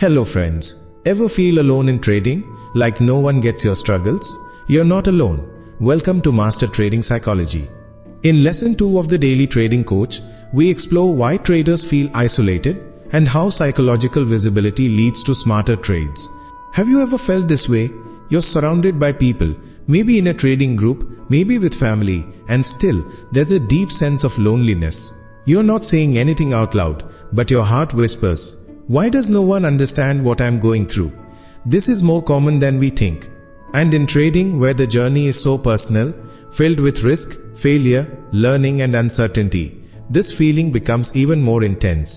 Hello friends, ever feel alone in trading? Like no one gets your struggles? You're not alone. Welcome to Master Trading Psychology. In Lesson 2 of the Daily Trading Coach, we explore why traders feel isolated and how psychological visibility leads to smarter trades. Have you ever felt this way? You're surrounded by people, maybe in a trading group, maybe with family, and still there's a deep sense of loneliness. You're not saying anything out loud, but your heart whispers, "Why does no one understand what I'm going through?" This is more common than we think. And in trading, where the journey is so personal, filled with risk, failure, learning and uncertainty, this feeling becomes even more intense.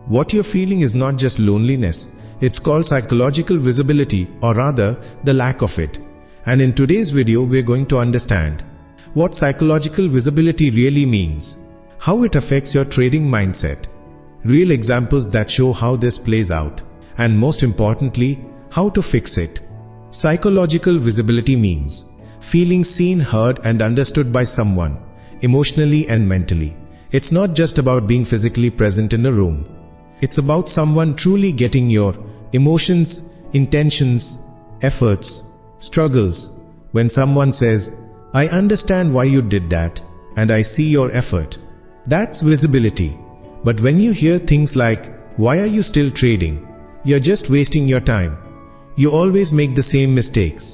What you're feeling is not just loneliness, it's called psychological visibility, or rather, the lack of it. And in today's video, we're going to understand what psychological visibility really means, how it affects your trading mindset, real examples that show how this plays out, and most importantly, how to fix it. Psychological visibility means feeling seen, heard, and understood by someone, emotionally and mentally. It's not just about being physically present in a room. It's about someone truly getting your emotions, intentions, efforts, struggles. When someone says, "I understand why you did that, and I see your effort," that's visibility. But when you hear things like, "Why are you still trading? You're just wasting your time. You always make the same mistakes,"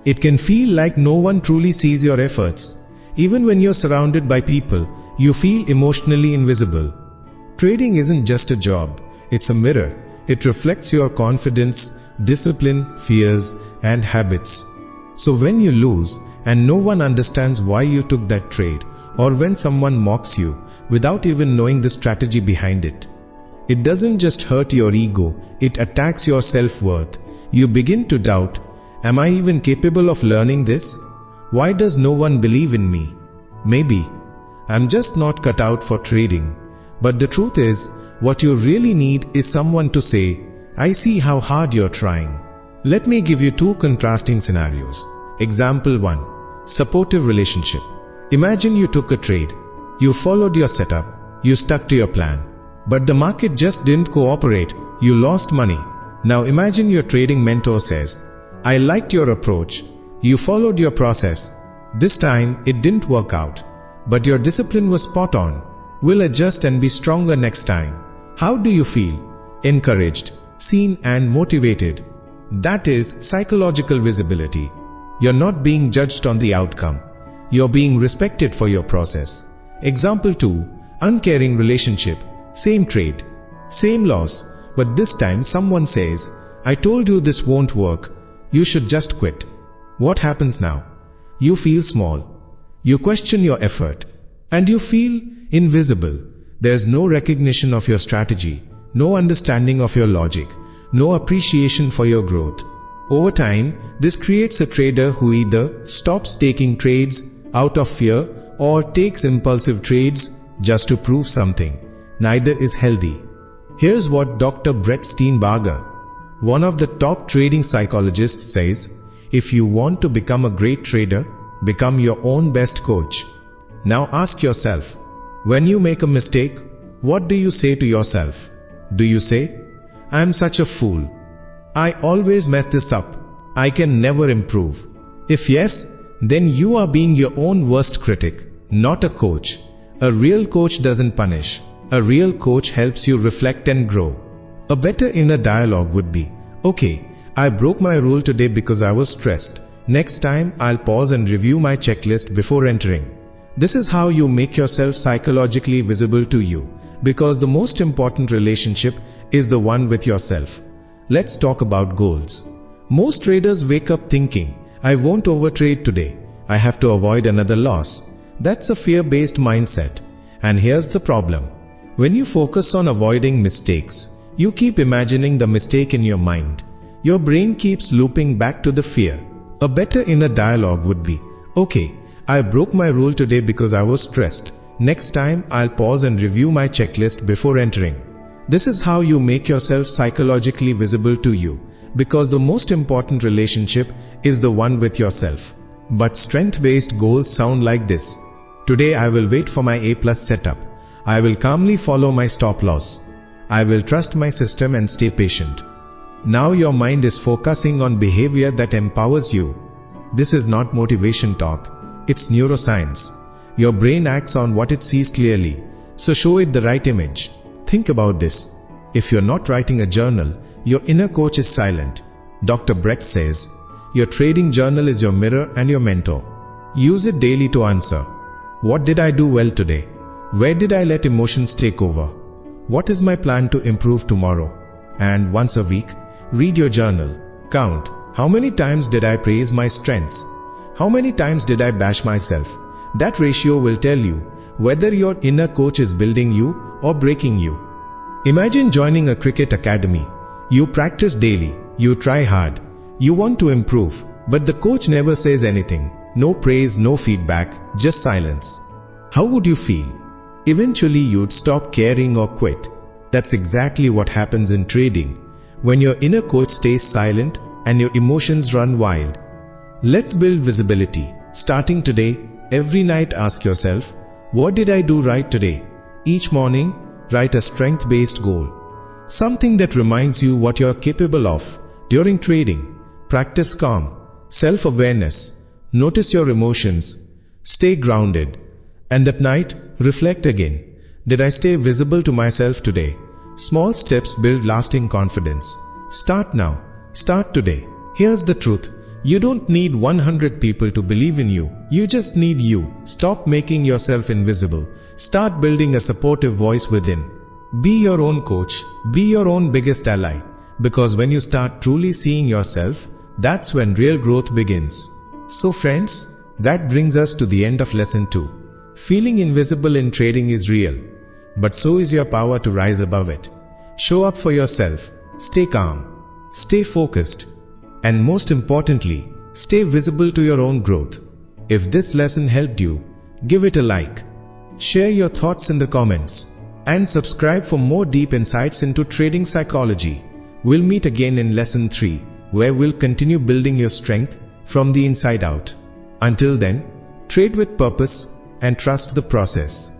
it can feel like no one truly sees your efforts. Even when you're surrounded by people, you feel emotionally invisible. Trading isn't just a job, it's a mirror. It reflects your confidence, discipline, fears, and habits. So when you lose, and no one understands why you took that trade, or when someone mocks you, without even knowing the strategy behind it, it doesn't just hurt your ego, it attacks your self-worth. You begin to doubt, "Am I even capable of learning this? Why does no one believe in me? Maybe I'm just not cut out for trading." But the truth is, what you really need is someone to say, "I see how hard you're trying." Let me give you two contrasting scenarios. Example 1. Supportive relationship. Imagine you took a trade. You followed your setup, you stuck to your plan. But the market just didn't cooperate, you lost money. Now imagine your trading mentor says, "I liked your approach, you followed your process. This time it didn't work out, but your discipline was spot on. We'll adjust and be stronger next time." How do you feel? Encouraged, seen and motivated. That is psychological visibility. You're not being judged on the outcome. You're being respected for your process. Example 2. Uncaring relationship. Same trade, same loss, but this time someone says, "I told you this won't work. You should just quit." What happens now? You feel small. You question your effort. And you feel invisible. There's no recognition of your strategy, no understanding of your logic, no appreciation for your growth. Over time, this creates a trader who either stops taking trades out of fear or takes impulsive trades just to prove something. Neither is healthy. Here's what Dr. Steenbarger, one of the top trading psychologists, says: "If you want to become a great trader, become your own best coach." Now ask yourself, when you make a mistake, what do you say to yourself? Do you say, "I'm such a fool. I always mess this up. I can never improve"? If yes, then you are being your own worst critic, not a coach. A real coach doesn't punish. A real coach helps you reflect and grow. A better inner dialogue would be, "Okay, I broke my rule today because I was stressed. Next time, I'll pause and review my checklist before entering." This is how you make yourself psychologically visible to you, because the most important relationship is the one with yourself. Let's talk about goals. Most traders wake up thinking, "I won't overtrade today. I have to avoid another loss." That's a fear-based mindset. And here's the problem. When you focus on avoiding mistakes, you keep imagining the mistake in your mind. Your brain keeps looping back to the fear. A better inner dialogue would be, "Okay, I broke my rule today because I was stressed. Next time, I'll pause and review my checklist before entering." This is how you make yourself psychologically visible to you, because the most important relationship is the one with yourself. But strength-based goals sound like this. Today I will wait for my A+ setup. I will calmly follow my stop loss. I will trust my system and stay patient. Now your mind is focusing on behavior that empowers you. This is not motivation talk, it's neuroscience. Your brain acts on what it sees clearly, so show it the right image. Think about this. If you're not writing a journal, your inner coach is silent. Dr. Brecht says, your trading journal is your mirror and your mentor. Use it daily to answer. What did I do well today? Where did I let emotions take over? What is my plan to improve tomorrow? And once a week, read your journal. Count. How many times did I praise my strengths? How many times did I bash myself? That ratio will tell you whether your inner coach is building you or breaking you. Imagine joining a cricket academy. You practice daily, you try hard, you want to improve, but the coach never says anything. No praise, no feedback, just silence. How would you feel? Eventually you'd stop caring or quit. That's exactly what happens in trading, when your inner coach stays silent and your emotions run wild. Let's build visibility. Starting today, every night ask yourself, what did I do right today? Each morning, write a strength-based goal. Something that reminds you what you're capable of. During trading, practice calm, self-awareness, notice your emotions, stay grounded. And at night, reflect again. Did I stay visible to myself today? Small steps build lasting confidence. Start now. Start today. Here's the truth. You don't need 100 people to believe in you. You just need you. Stop making yourself invisible. Start building a supportive voice within. Be your own coach. Be your own biggest ally. Because when you start truly seeing yourself, that's when real growth begins. So friends, that brings us to the end of lesson 2. Feeling invisible in trading is real, but so is your power to rise above it. Show up for yourself. Stay calm. Stay focused. And most importantly, stay visible to your own growth. If this lesson helped you, give it a like. Share your thoughts in the comments. And subscribe for more deep insights into trading psychology. We'll meet again in lesson 3, where we'll continue building your strength from the inside out. Until then, trade with purpose and trust the process.